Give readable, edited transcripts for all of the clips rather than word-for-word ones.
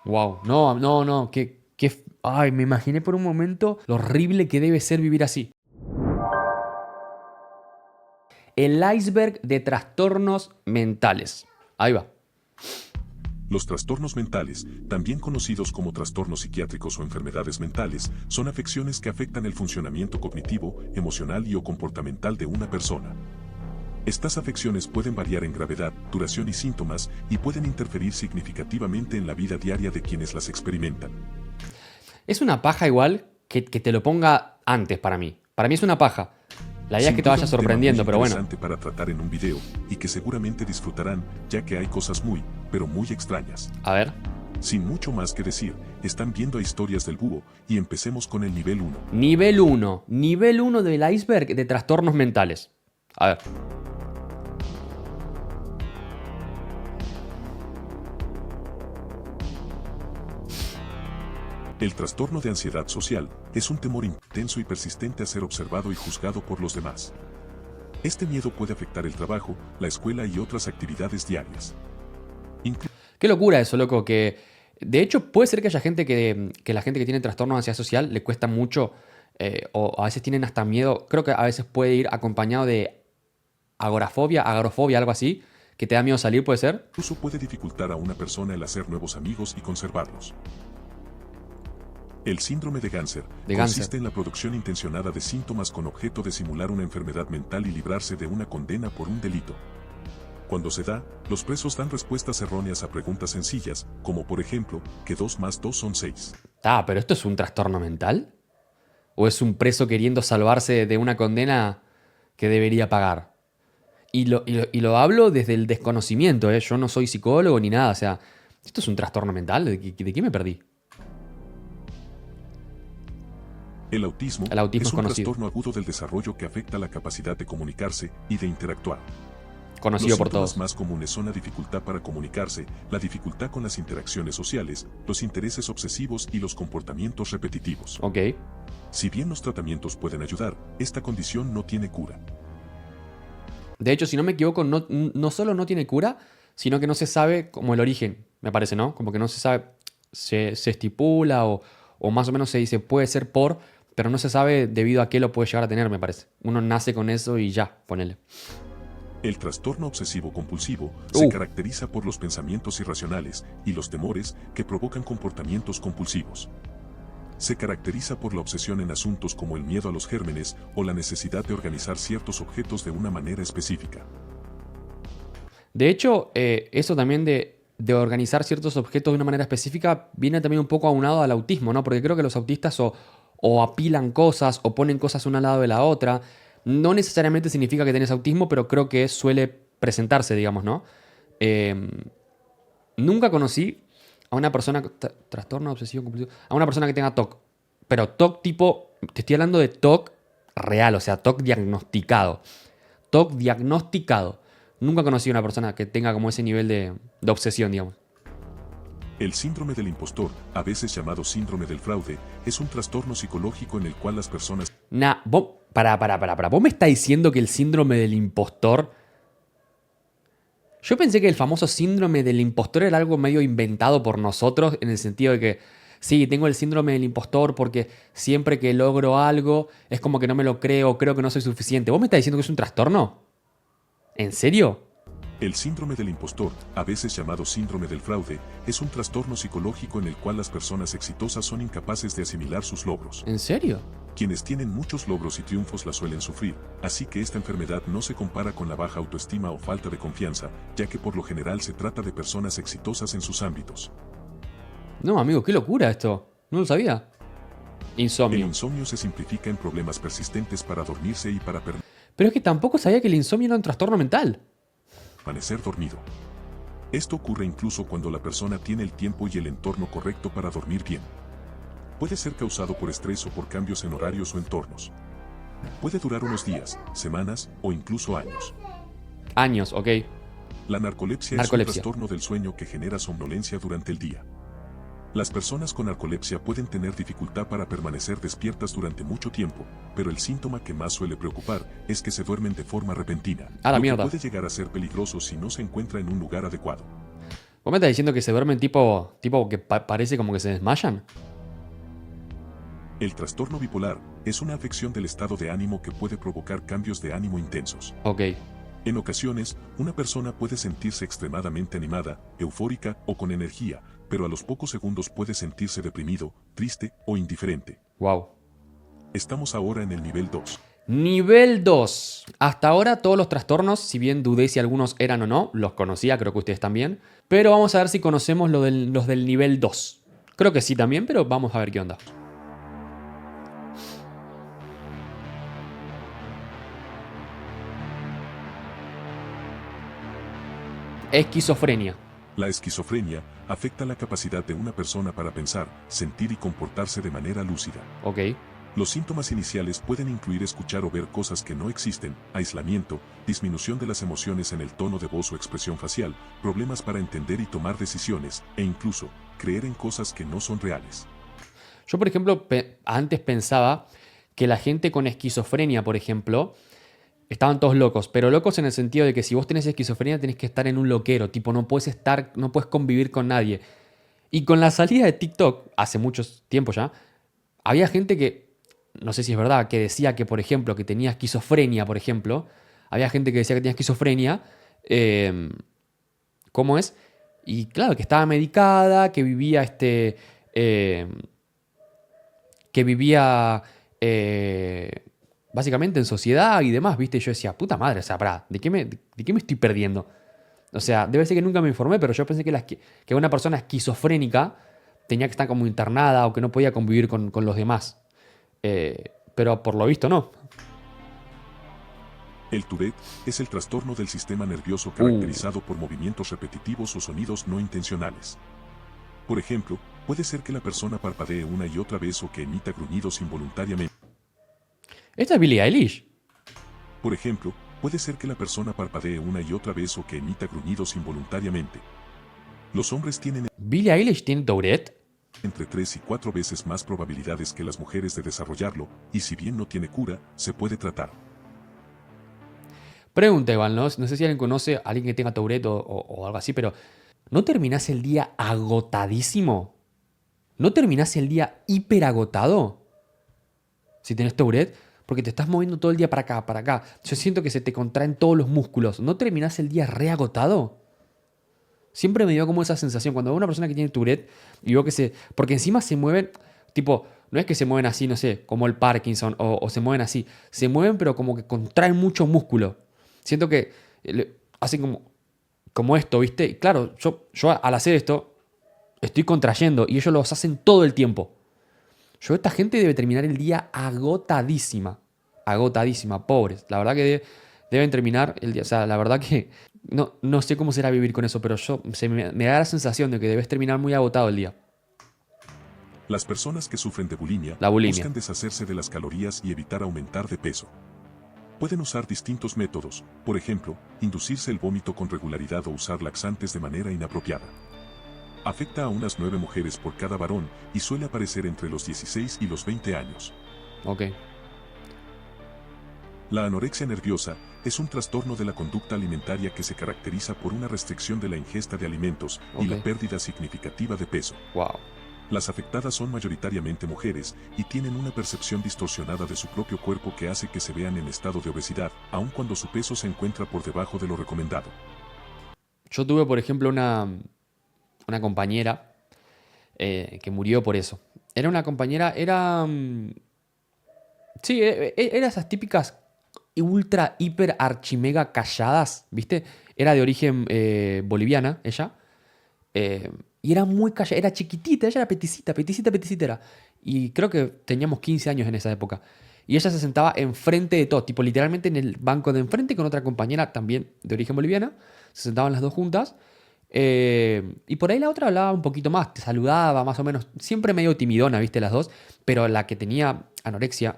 Wow. No, no, no. Ay, me imaginé por un momento lo horrible que debe ser vivir así. El iceberg de trastornos mentales. Ahí va. Los trastornos mentales, también conocidos como trastornos psiquiátricos o enfermedades mentales, son afecciones que afectan el funcionamiento cognitivo, emocional y o comportamental de una persona. Estas afecciones pueden variar en gravedad, duración y síntomas y pueden interferir significativamente en la vida diaria de quienes las experimentan. Es una paja igual que te lo ponga antes para mí. Para mí es una paja. La idea es Sin que te duda, vaya un tema sorprendiendo, muy pero bueno. interesante para tratar en un video y que seguramente disfrutarán, ya que hay cosas muy, pero muy extrañas. A ver. Sin mucho más que decir, están viendo a Historias del Búho y empecemos con el nivel 1. Nivel 1. Nivel 1 del iceberg de trastornos mentales. A ver. El trastorno de ansiedad social es un temor intenso y persistente a ser observado y juzgado por los demás. Este miedo puede afectar el trabajo, la escuela y otras actividades diarias. Qué locura eso, loco. Que de hecho puede ser que haya gente que la gente que tiene trastorno de ansiedad social le cuesta mucho o a veces tienen hasta miedo. Creo que a veces puede ir acompañado de agorafobia, algo así. Que te da miedo salir, puede ser. Incluso puede dificultar a una persona el hacer nuevos amigos y conservarlos. El síndrome de Ganser consiste en la producción intencionada de síntomas con objeto de simular una enfermedad mental y librarse de una condena por un delito. Cuando se da, los presos dan respuestas erróneas a preguntas sencillas, como por ejemplo, que 2 más 2 son 6. Ah, pero ¿esto es un trastorno mental? ¿O es un preso queriendo salvarse de una condena que debería pagar? Y lo hablo desde el desconocimiento, ¿eh? Yo no soy psicólogo ni nada, o sea, ¿esto es un trastorno mental? ¿De qué me perdí? El autismo Es es un conocido. trastorno agudo del desarrollo que afecta la capacidad de comunicarse y de interactuar. Conocido Los por síntomas todos. más comunes son la dificultad para comunicarse, la dificultad con las interacciones sociales, los intereses obsesivos y los comportamientos repetitivos. Ok. Si bien los tratamientos pueden ayudar, esta condición no tiene cura. De hecho, si no me equivoco, no solo no tiene cura, sino que no se sabe como el origen, me parece, ¿no? Como que no se sabe, se estipula o más o menos se dice puede ser por, pero no se sabe debido a qué lo puede llegar a tener, me parece. Uno nace con eso y ya, ponele. El trastorno obsesivo-compulsivo se caracteriza por los pensamientos irracionales y los temores que provocan comportamientos compulsivos. Se caracteriza por la obsesión en asuntos como el miedo a los gérmenes o la necesidad de organizar ciertos objetos de una manera específica. De hecho, eso también de organizar ciertos objetos de una manera específica viene también un poco aunado al autismo, ¿no? Porque creo que los autistas o apilan cosas o ponen cosas una al lado de la otra. No necesariamente significa que tenés autismo, pero creo que suele presentarse, digamos, ¿no? Nunca conocí a una persona, trastorno obsesivo compulsivo, a una persona que tenga TOC. Pero TOC tipo, te estoy hablando de TOC real, o sea, TOC diagnosticado. TOC diagnosticado. Nunca conocí a una persona que tenga como ese nivel de obsesión, digamos. El síndrome del impostor, a veces llamado síndrome del fraude, es un trastorno psicológico en el cual las personas... Vos, para. ¿Vos me estás diciendo que el síndrome del impostor... Yo pensé que el famoso síndrome del impostor era algo medio inventado por nosotros, en el sentido de que, sí, tengo el síndrome del impostor porque siempre que logro algo es como que no me lo creo que no soy suficiente. ¿Vos me estás diciendo que es un trastorno? ¿En serio? El síndrome del impostor, a veces llamado síndrome del fraude, es un trastorno psicológico en el cual las personas exitosas son incapaces de asimilar sus logros. ¿En serio? Quienes tienen muchos logros y triunfos la suelen sufrir, así que esta enfermedad no se compara con la baja autoestima o falta de confianza, ya que por lo general se trata de personas exitosas en sus ámbitos. No, amigo, qué locura esto. No lo sabía. El Insomnio. insomnio se simplifica en problemas persistentes para dormirse y para Pero es que tampoco sabía que el insomnio era un trastorno mental. permanecer dormido. Esto ocurre incluso cuando la persona tiene el tiempo y el entorno correcto para dormir bien. Puede ser causado por estrés o por cambios en horarios o entornos. Puede durar unos días, semanas o incluso años. Años, ok. La narcolepsia es un trastorno del sueño que genera somnolencia durante el día. Las personas con narcolepsia pueden tener dificultad para permanecer despiertas durante mucho tiempo, pero el síntoma que más suele preocupar es que se duermen de forma repentina, A la lo que mierda. puede llegar a ser peligroso si no se encuentra en un lugar adecuado. ¿Vos me estás diciendo que se duermen tipo que parece como que se desmayan? El trastorno bipolar es una afección del estado de ánimo que puede provocar cambios de ánimo intensos. Ok. En ocasiones, una persona puede sentirse extremadamente animada, eufórica o con energía, pero a los pocos segundos puede sentirse deprimido, triste o indiferente. Wow. Estamos ahora en el nivel 2. Nivel 2. Hasta ahora todos los trastornos, si bien dudé si algunos eran o no, los conocía, creo que ustedes también. Pero vamos a ver si conocemos los del nivel 2. Creo que sí también, pero vamos a ver qué onda. Esquizofrenia. La esquizofrenia afecta la capacidad de una persona para pensar, sentir y comportarse de manera lúcida. Ok. Los síntomas iniciales pueden incluir escuchar o ver cosas que no existen, aislamiento, disminución de las emociones en el tono de voz o expresión facial, problemas para entender y tomar decisiones, e incluso, creer en cosas que no son reales. Yo, por ejemplo, antes pensaba que la gente con esquizofrenia, por ejemplo, estaban todos locos, pero locos en el sentido de que si vos tenés esquizofrenia tenés que estar en un loquero, tipo no puedes convivir con nadie. Y con la salida de TikTok, hace mucho tiempo ya, había gente que, no sé si es verdad, que decía que, por ejemplo, que tenía esquizofrenia, por ejemplo, había gente que decía que tenía esquizofrenia, eh, ¿cómo es? Y claro, que estaba medicada, que vivía eh, que vivía básicamente en sociedad y demás, ¿viste? Y yo decía, puta madre, o sea, pará, ¿de qué me estoy perdiendo? O sea, debe ser que nunca me informé, pero yo pensé que una persona esquizofrénica tenía que estar como internada o que no podía convivir con los demás. Pero por lo visto no. El Tourette es el trastorno del sistema nervioso caracterizado por movimientos repetitivos o sonidos no intencionales. Por ejemplo, puede ser que la persona parpadee una y otra vez o que emita gruñidos involuntariamente. Esta es Billie Eilish. Por ejemplo, puede ser que la persona parpadee una y otra vez o que emita gruñidos involuntariamente. Los hombres tienen ¿Billie Eilish tiene Tourette? entre 3 y 4 veces más probabilidades que las mujeres de desarrollarlo, y si bien no tiene cura, se puede tratar. Pregunta igual, ¿no? No sé si alguien conoce a alguien que tenga Tourette o algo así, pero ¿no terminás el día agotadísimo? ¿No terminás el día hiper agotado? Si tenés Tourette, porque te estás moviendo todo el día para acá, para acá. Yo siento que se te contraen todos los músculos. ¿No terminás el día reagotado? Siempre me dio como esa sensación cuando veo una persona que tiene Tourette y veo que se... Porque encima se mueven, tipo, no es que se mueven así, no sé, como el Parkinson o se mueven así. Se mueven pero como que contraen mucho músculo. Siento que hacen como esto, ¿viste? Y claro, yo al hacer esto estoy contrayendo y ellos lo hacen todo el tiempo. Esta gente debe terminar el día agotadísima. Agotadísima, pobres. La verdad que deben terminar el día. O sea, la verdad que no sé cómo será vivir con eso, pero me da la sensación de que debes terminar muy agotado el día. Las personas que sufren de bulimia, La bulimia. buscan deshacerse de las calorías y evitar aumentar de peso. Pueden usar distintos métodos, por ejemplo, inducirse el vómito con regularidad o usar laxantes de manera inapropiada. Afecta a unas 9 mujeres por cada varón y suele aparecer entre los 16 y los 20 años. Ok. La anorexia nerviosa es un trastorno de la conducta alimentaria que se caracteriza por una restricción de la ingesta de alimentos y la Ok. pérdida significativa de peso. Wow. Las afectadas son mayoritariamente mujeres y tienen una percepción distorsionada de su propio cuerpo que hace que se vean en estado de obesidad, aun cuando su peso se encuentra por debajo de lo recomendado. Yo tuve, por ejemplo, una compañera que murió por eso. Era una compañera, sí, era esas típicas ultra, hiper, archimega calladas, ¿viste? Era de origen boliviana, ella. Y era muy callada, era chiquitita, ella era peticita, peticita, peticita era. Y creo que teníamos 15 años en esa época. Y ella se sentaba enfrente de todo, tipo literalmente en el banco de enfrente con otra compañera también de origen boliviana. Se sentaban las dos juntas. Y por ahí la otra hablaba un poquito más, te saludaba más o menos, siempre medio timidona, viste, las dos, pero la que tenía anorexia,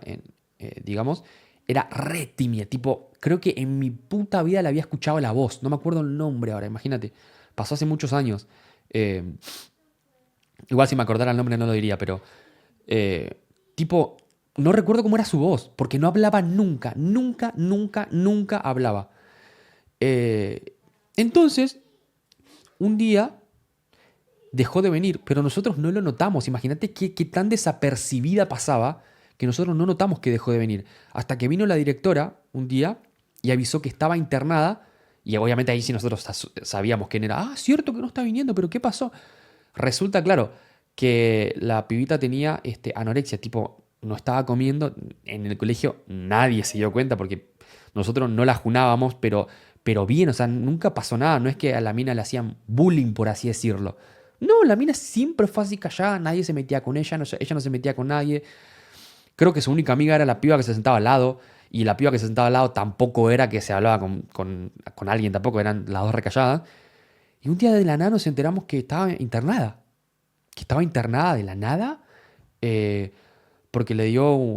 digamos, era re tímida, tipo, creo que en mi puta vida le había escuchado la voz, no me acuerdo el nombre ahora, imagínate, pasó hace muchos años. Eh, Igual si me acordara el nombre no lo diría, pero tipo, no recuerdo cómo era su voz, porque no hablaba nunca, nunca, nunca, nunca hablaba. Entonces, un día dejó de venir, pero nosotros no lo notamos. Imagínate qué tan desapercibida pasaba que nosotros no notamos que dejó de venir. Hasta que vino la directora un día y avisó que estaba internada. Y obviamente ahí sí nosotros sabíamos quién era. Ah, cierto que no está viniendo, pero ¿qué pasó? Resulta, claro, que la pibita tenía anorexia, tipo, no estaba comiendo. En el colegio nadie se dio cuenta porque nosotros no la junábamos, pero bien, o sea, nunca pasó nada. No es que a la mina le hacían bullying, por así decirlo. No, la mina siempre fue así callada, nadie se metía con ella, ella no se metía con nadie. Creo que su única amiga era la piba que se sentaba al lado, y la piba que se sentaba al lado tampoco era que se hablaba con alguien, tampoco eran las dos recalladas. Y un día de la nada nos enteramos que estaba internada de la nada, porque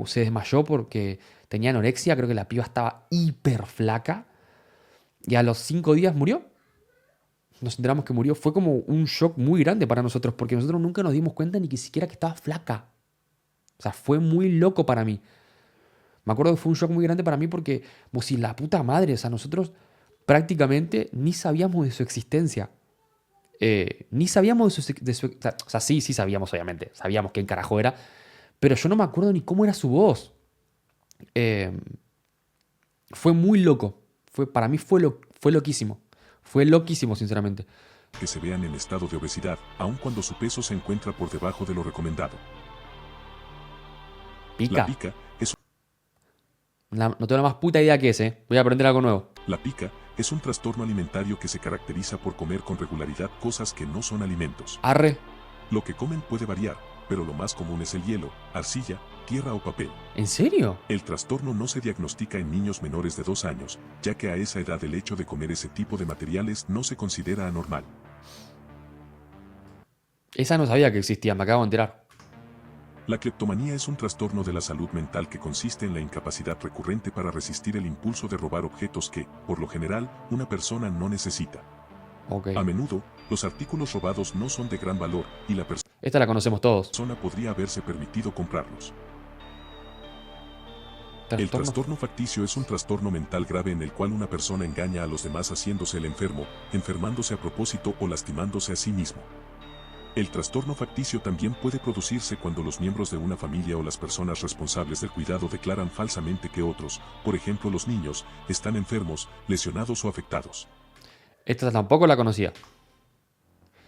se desmayó porque tenía anorexia, creo que la piba estaba hiper flaca, y a los 5 días murió. Nos enteramos que murió. Fue como un shock muy grande para nosotros, porque nosotros nunca nos dimos cuenta ni que siquiera que estaba flaca. O sea, fue muy loco para mí. Me acuerdo que fue un shock muy grande para mí porque, pues si la puta madre, o sea, nosotros prácticamente ni sabíamos de su existencia. Ni sabíamos o sea, sí sabíamos, obviamente. Sabíamos quién carajo era. Pero yo no me acuerdo ni cómo era su voz. Fue muy loco. Para mí fue loquísimo. Fue loquísimo, sinceramente. Que se vean en estado de obesidad, aun cuando su peso se encuentra por debajo de lo recomendado. Pica. La pica es No tengo la más puta idea que es, ¿eh? Voy a aprender algo nuevo. La pica es un trastorno alimentario que se caracteriza por comer con regularidad cosas que no son alimentos. Arre. Lo que comen puede variar, pero lo más común es el hielo, arcilla, tierra o papel. ¿En serio? El trastorno no se diagnostica en niños menores de 2 años, ya que a esa edad el hecho de comer ese tipo de materiales no se considera anormal. Esa no sabía que existía, me acabo de enterar. La cleptomanía es un trastorno de la salud mental que consiste en la incapacidad recurrente para resistir el impulso de robar objetos que, por lo general, una persona no necesita. Ok. A menudo, los artículos robados no son de gran valor y la Esta la conocemos todos. persona podría haberse permitido comprarlos. El Trastorno. trastorno facticio es un trastorno mental grave en el cual una persona engaña a los demás haciéndose el enfermo, enfermándose a propósito o lastimándose a sí mismo. El trastorno facticio también puede producirse cuando los miembros de una familia o las personas responsables del cuidado declaran falsamente que otros, por ejemplo los niños, están enfermos, lesionados o afectados. Esta tampoco la conocía.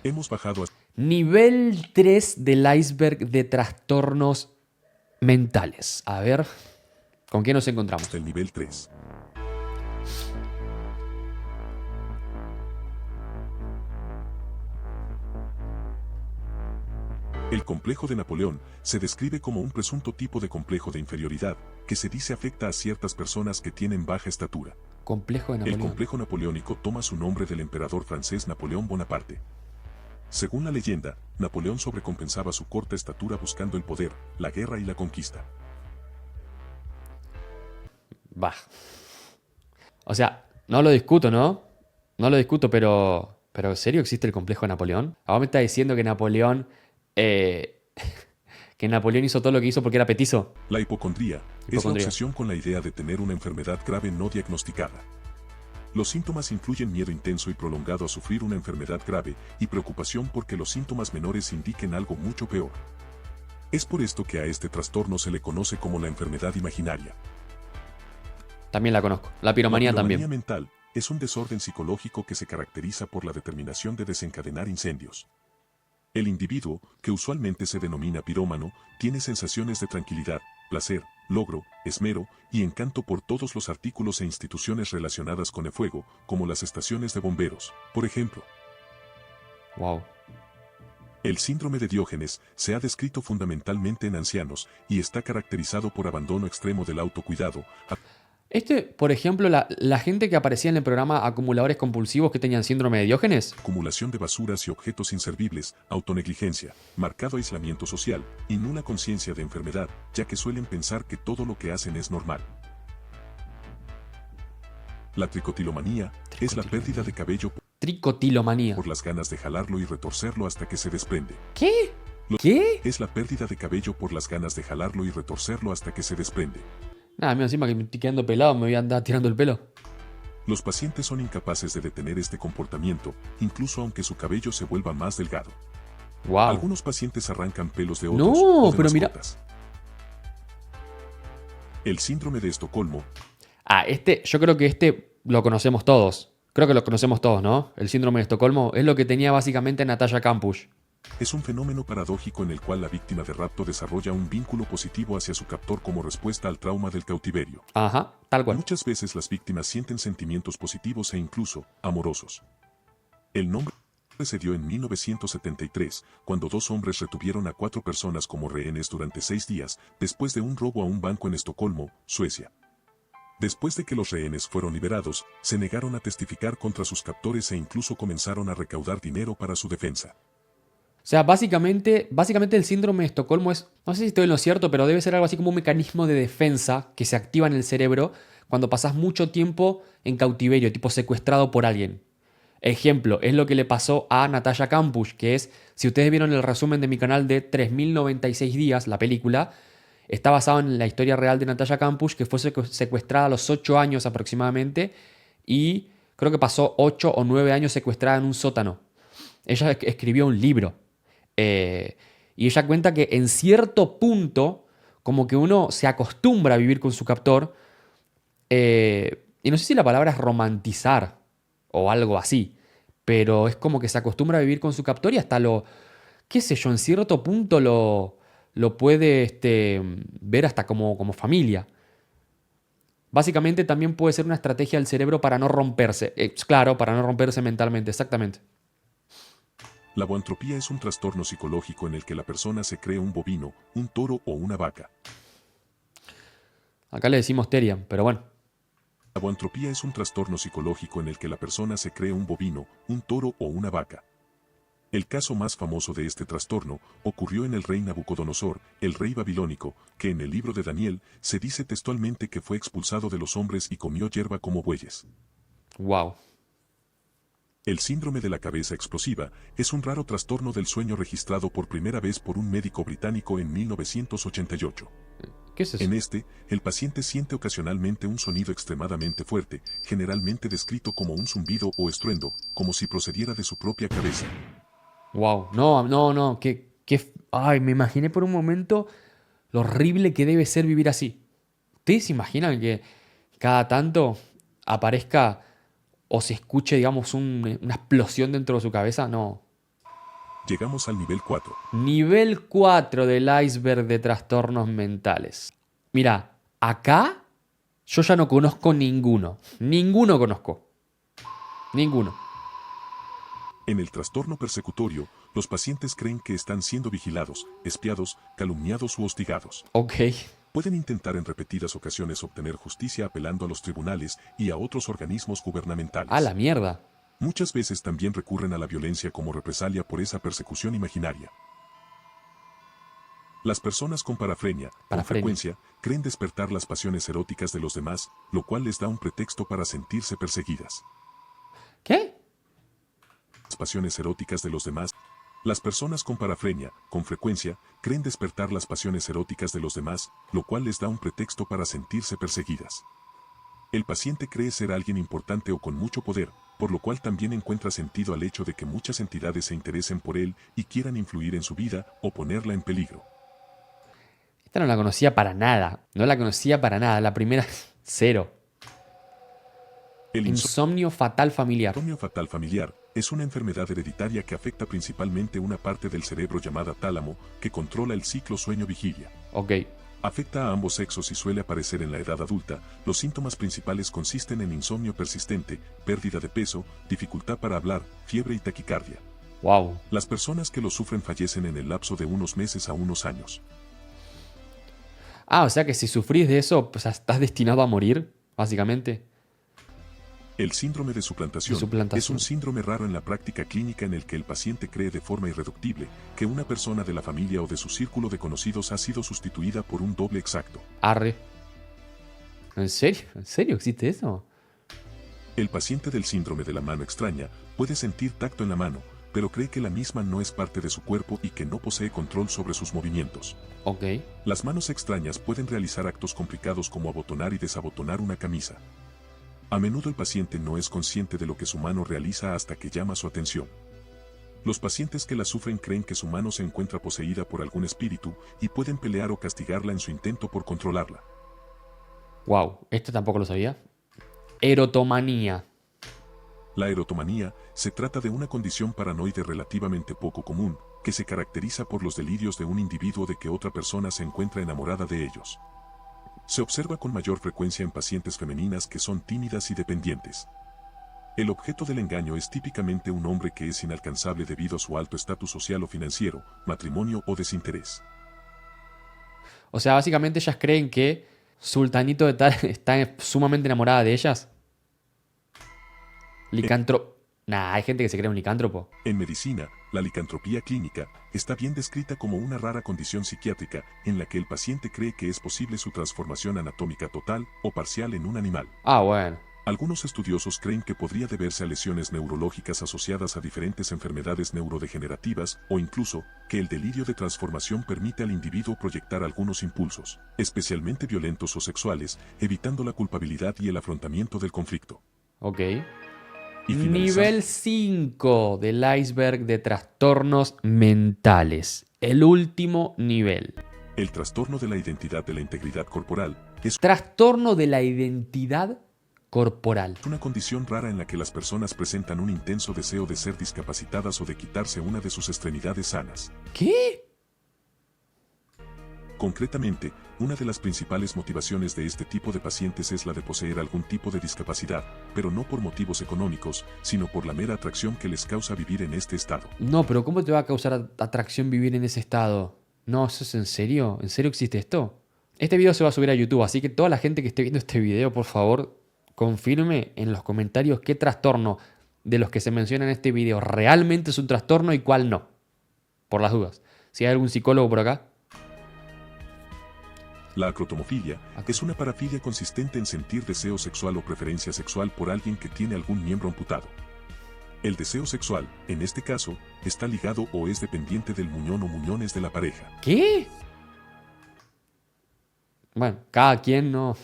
Hemos bajado Nivel 3 del iceberg de trastornos mentales. A ver, ¿con qué nos encontramos? hasta el nivel 3. El complejo de Napoleón se describe como un presunto tipo de complejo de inferioridad que se dice afecta a ciertas personas que tienen baja estatura. Complejo de El Napoleón. complejo napoleónico toma su nombre del emperador francés Napoleón Bonaparte. Según la leyenda, Napoleón sobrecompensaba su corta estatura buscando el poder, la guerra y la conquista. Bah. O sea, no lo discuto, ¿no? No lo discuto, pero ¿en serio existe el complejo de Napoleón? Ahora me está diciendo que Napoleón hizo todo lo que hizo porque era petizo. La hipocondría es la obsesión con la idea de tener una enfermedad grave no diagnosticada. Los síntomas incluyen miedo intenso y prolongado a sufrir una enfermedad grave y preocupación porque los síntomas menores indiquen algo mucho peor. Es por esto que a este trastorno se le conoce como la enfermedad imaginaria. También la conozco. La piromanía La también. piromanía mental es un desorden psicológico que se caracteriza por la determinación de desencadenar incendios. El individuo, que usualmente se denomina pirómano, tiene sensaciones de tranquilidad, placer, logro, esmero y encanto por todos los artículos e instituciones relacionadas con el fuego, como las estaciones de bomberos, por ejemplo. Wow. El síndrome de Diógenes se ha descrito fundamentalmente en ancianos y está caracterizado por abandono extremo del autocuidado. Por ejemplo, la gente que aparecía en el programa Acumuladores Compulsivos que tenían síndrome de Diógenes. Acumulación de basuras y objetos inservibles, autonegligencia, marcado aislamiento social y nula conciencia de enfermedad, ya que suelen pensar que todo lo que hacen es normal. La tricotilomanía es la pérdida de cabello Tricotilomanía. por las ganas de jalarlo y retorcerlo hasta que se desprende. ¿Qué? ¿Qué? Es la pérdida de cabello por las ganas de jalarlo y retorcerlo hasta que se desprende. Nada, mira, encima que me estoy quedando pelado, me voy a andar tirando el pelo. Los pacientes son incapaces de detener este comportamiento, incluso aunque su cabello se vuelva más delgado. Wow. Algunos pacientes arrancan pelos de otros No, o de pero mira. mascotas. El síndrome de Estocolmo Yo creo que lo conocemos todos. Creo que lo conocemos todos, ¿no? El síndrome de Estocolmo es lo que tenía básicamente Natalia Campusch. es un fenómeno paradójico en el cual la víctima de rapto desarrolla un vínculo positivo hacia su captor como respuesta al trauma del cautiverio. Ajá, tal cual. Muchas veces las víctimas sienten sentimientos positivos e incluso amorosos. El nombre se dio en 1973, cuando 2 hombres retuvieron a 4 personas como rehenes durante 6 días, después de un robo a un banco en Estocolmo, Suecia. Después de que los rehenes fueron liberados, se negaron a testificar contra sus captores e incluso comenzaron a recaudar dinero para su defensa. O sea, básicamente el síndrome de Estocolmo es, no sé si estoy en lo cierto, pero debe ser algo así como un mecanismo de defensa que se activa en el cerebro cuando pasas mucho tiempo en cautiverio, tipo secuestrado por alguien. Ejemplo, es lo que le pasó a Natalia Campusch, que es, si ustedes vieron el resumen de mi canal de 3096 días, la película, está basado en la historia real de Natalia Campusch, que fue secuestrada a los 8 años aproximadamente y creo que pasó 8 o 9 años secuestrada en un sótano. Ella escribió un libro y ella cuenta que en cierto punto, como que uno se acostumbra a vivir con su captor, y no sé si la palabra es romantizar o algo así, pero es como que se acostumbra a vivir con su captor y hasta qué sé yo, en cierto punto lo puede ver hasta como familia. Básicamente también puede ser una estrategia del cerebro para no romperse. Claro, para no romperse mentalmente, exactamente. La boantropía es un trastorno psicológico en el que la persona se cree un bovino, un toro o una vaca. Acá le decimos Terian, pero bueno. La boantropía es un trastorno psicológico en el que la persona se cree un bovino, un toro o una vaca. El caso más famoso de este trastorno ocurrió en el rey Nabucodonosor, el rey babilónico, que en el libro de Daniel se dice textualmente que fue expulsado de los hombres y comió hierba como bueyes. Wow. El síndrome de la cabeza explosiva es un raro trastorno del sueño registrado por primera vez por un médico británico en 1988. ¿Qué es eso? En el paciente siente ocasionalmente un sonido extremadamente fuerte, generalmente descrito como un zumbido o estruendo, como si procediera de su propia cabeza. Wow. No. Ay, me imaginé por un momento lo horrible que debe ser vivir así. ¿Ustedes se imaginan que cada tanto aparezca o se escuche, digamos, una explosión dentro de su cabeza? No. Llegamos al nivel 4. Nivel 4 del iceberg de trastornos mentales. Mira, acá yo ya no conozco ninguno. Ninguno conozco. Ninguno. En el trastorno persecutorio, los pacientes creen que están siendo vigilados, espiados, calumniados u hostigados. Ok. Pueden intentar en repetidas ocasiones obtener justicia apelando a los tribunales y a otros organismos gubernamentales. A la mierda. Muchas veces también recurren a la violencia como represalia por esa persecución imaginaria. Las personas con parafrenia, con frecuencia, creen despertar las pasiones eróticas de los demás, lo cual les da un pretexto para sentirse perseguidas. ¿Qué? Las pasiones eróticas de los demás. Las personas con parafrenia, con frecuencia, creen despertar las pasiones eróticas de los demás, lo cual les da un pretexto para sentirse perseguidas. El paciente cree ser alguien importante o con mucho poder, por lo cual también encuentra sentido al hecho de que muchas entidades se interesen por él y quieran influir en su vida o ponerla en peligro. Esta no la conocía para nada. No la conocía para nada. La primera, cero. El insomnio fatal familiar. Insomnio fatal familiar es una enfermedad hereditaria que afecta principalmente una parte del cerebro llamada tálamo, que controla el ciclo sueño-vigilia. Ok. Afecta a ambos sexos y suele aparecer en la edad adulta. Los síntomas principales consisten en insomnio persistente, pérdida de peso, dificultad para hablar, fiebre y taquicardia. Wow. Las personas que lo sufren fallecen en el lapso de unos meses a unos años. O sea que si sufrís de eso, pues estás destinado a morir, básicamente. El síndrome de suplantación es un síndrome raro en la práctica clínica en el que el paciente cree de forma irreductible que una persona de la familia o de su círculo de conocidos ha sido sustituida por un doble exacto. Arre. ¿En serio? ¿En serio existe eso? El paciente del síndrome de la mano extraña puede sentir tacto en la mano, pero cree que la misma no es parte de su cuerpo y que no posee control sobre sus movimientos. Ok. Las manos extrañas pueden realizar actos complicados como abotonar y desabotonar una camisa. A menudo el paciente no es consciente de lo que su mano realiza hasta que llama su atención. Los pacientes que la sufren creen que su mano se encuentra poseída por algún espíritu y pueden pelear o castigarla en su intento por controlarla. Wow, esto tampoco lo sabía. Erotomanía. La erotomanía se trata de una condición paranoide relativamente poco común, que se caracteriza por los delirios de un individuo de que otra persona se encuentra enamorada de ellos. Se observa con mayor frecuencia en pacientes femeninas que son tímidas y dependientes. El objeto del engaño es típicamente un hombre que es inalcanzable debido a su alto estatus social o financiero, matrimonio o desinterés. O sea, básicamente ellas creen que Sultanito de tal está sumamente enamorada de ellas. Licantro... Nah, hay gente que se cree un licántropo. En medicina, la licantropía clínica está bien descrita como una rara condición psiquiátrica en la que el paciente cree que es posible su transformación anatómica total o parcial en un animal. Ah, bueno. Algunos estudiosos creen que podría deberse a lesiones neurológicas asociadas a diferentes enfermedades neurodegenerativas o incluso que el delirio de transformación permite al individuo proyectar algunos impulsos, especialmente violentos o sexuales, evitando la culpabilidad y el afrontamiento del conflicto. Ok. Y finalizar, Nivel 5 del iceberg de trastornos mentales. El último nivel. el trastorno de la identidad de la integridad corporal es Trastorno de la identidad corporal. una condición rara en la que las personas presentan un intenso deseo de ser discapacitadas o de quitarse una de sus extremidades sanas. ¿Qué? Concretamente, una de las principales motivaciones de este tipo de pacientes es la de poseer algún tipo de discapacidad, pero no por motivos económicos, sino por la mera atracción que les causa vivir en este estado. No, pero ¿cómo te va a causar atracción vivir en ese estado? No, ¿eso es en serio? ¿En serio existe esto? Este video se va a subir a YouTube, así que toda la gente que esté viendo este video, por favor, confirme en los comentarios qué trastorno de los que se menciona en este video realmente es un trastorno y cuál no. Por las dudas. Si hay algún psicólogo por acá. La acrotomofilia es una parafilia consistente en sentir deseo sexual o preferencia sexual por alguien que tiene algún miembro amputado. El deseo sexual, en este caso, está ligado o es dependiente del muñón o muñones de la pareja. ¿Qué? Bueno, cada quien no.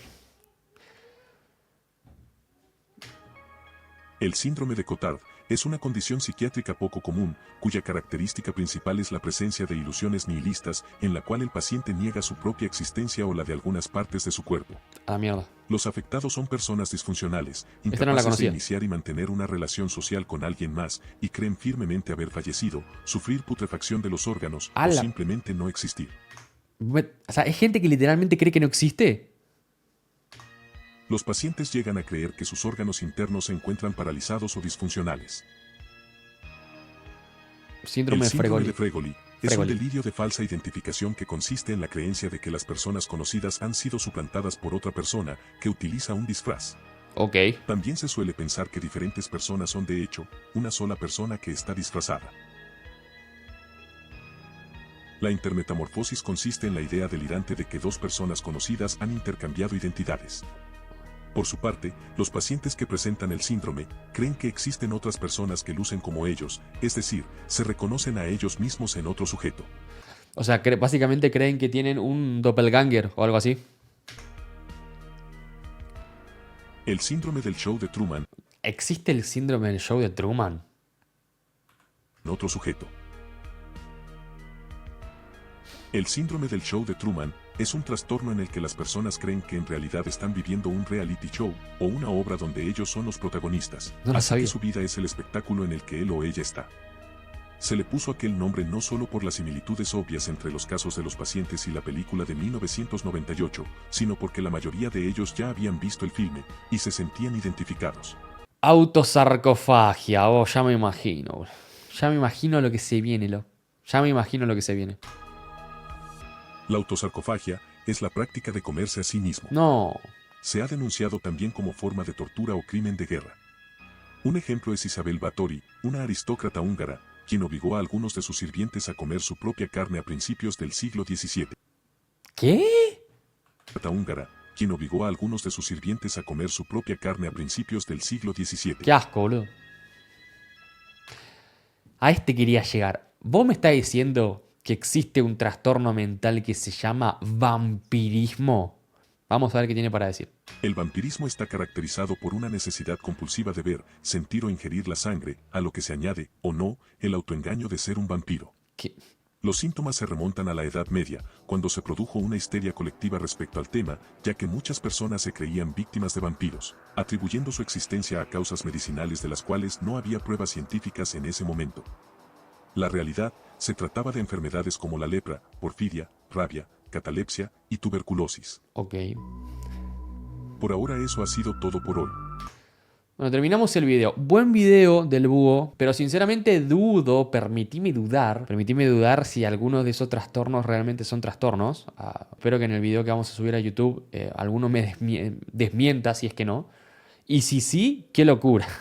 El síndrome de Cotard es una condición psiquiátrica poco común, cuya característica principal es la presencia de ilusiones nihilistas en la cual el paciente niega su propia existencia o la de algunas partes de su cuerpo. A la mierda. Los afectados son personas disfuncionales, Esta no la incapaces de conocía. iniciar y mantener una relación social con alguien más y creen firmemente haber fallecido, sufrir putrefacción de los órganos o ¡Hala! simplemente no existir. O sea, ¿hay gente que literalmente cree que no existe? Los pacientes llegan a creer que sus órganos internos se encuentran paralizados o disfuncionales. Síndrome El de síndrome de Fregoli. Fregoli es un Fregoli. delirio de falsa identificación que consiste en la creencia de que las personas conocidas han sido suplantadas por otra persona que utiliza un disfraz. Ok. También se suele pensar que diferentes personas son de hecho una sola persona que está disfrazada. La intermetamorfosis consiste en la idea delirante de que dos personas conocidas han intercambiado identidades. Por su parte, los pacientes que presentan el síndrome creen que existen otras personas que lucen como ellos, es decir, se reconocen a ellos mismos en otro sujeto. O sea, básicamente creen que tienen un doppelganger o algo así. El síndrome del show de Truman ¿Existe el síndrome del show de Truman? en otro sujeto. El síndrome del show de Truman es un trastorno en el que las personas creen que en realidad están viviendo un reality show o una obra donde ellos son los protagonistas, No lo así sabía. que su vida es el espectáculo en el que él o ella está. Se le puso aquel nombre no solo por las similitudes obvias entre los casos de los pacientes y la película de 1998, sino porque la mayoría de ellos ya habían visto el filme y se sentían identificados. Autosarcofagia. Oh, ya me imagino. Bro. Ya me imagino lo que se viene, Ya me imagino lo que se viene. La autosarcofagia es la práctica de comerse a sí mismo. No. Se ha denunciado también como forma de tortura o crimen de guerra. Un ejemplo es Isabel Báthory, una aristócrata húngara, quien obligó a algunos de sus sirvientes a comer su propia carne a principios del siglo XVII. ¿Qué? Húngara, quien obligó a algunos de sus sirvientes a comer su propia carne a principios del siglo XVII. Qué asco, boludo. A este quería llegar. ¿Vos me estás diciendo que existe un trastorno mental que se llama vampirismo? Vamos a ver qué tiene para decir. El vampirismo está caracterizado por una necesidad compulsiva de ver, sentir o ingerir la sangre, a lo que se añade, o no, el autoengaño de ser un vampiro. ¿Qué? Los síntomas se remontan a la Edad Media, cuando se produjo una histeria colectiva respecto al tema, ya que muchas personas se creían víctimas de vampiros, atribuyendo su existencia a causas medicinales de las cuales no había pruebas científicas en ese momento. La realidad, se trataba de enfermedades como la lepra, porfiria, rabia, catalepsia y tuberculosis. Ok. Por ahora eso ha sido todo por hoy. Bueno, terminamos el video. Buen video del búho, pero sinceramente dudo, permitime dudar si algunos de esos trastornos realmente son trastornos. Espero que en el video que vamos a subir a YouTube alguno me desmienta si es que no. Y si sí, qué locura.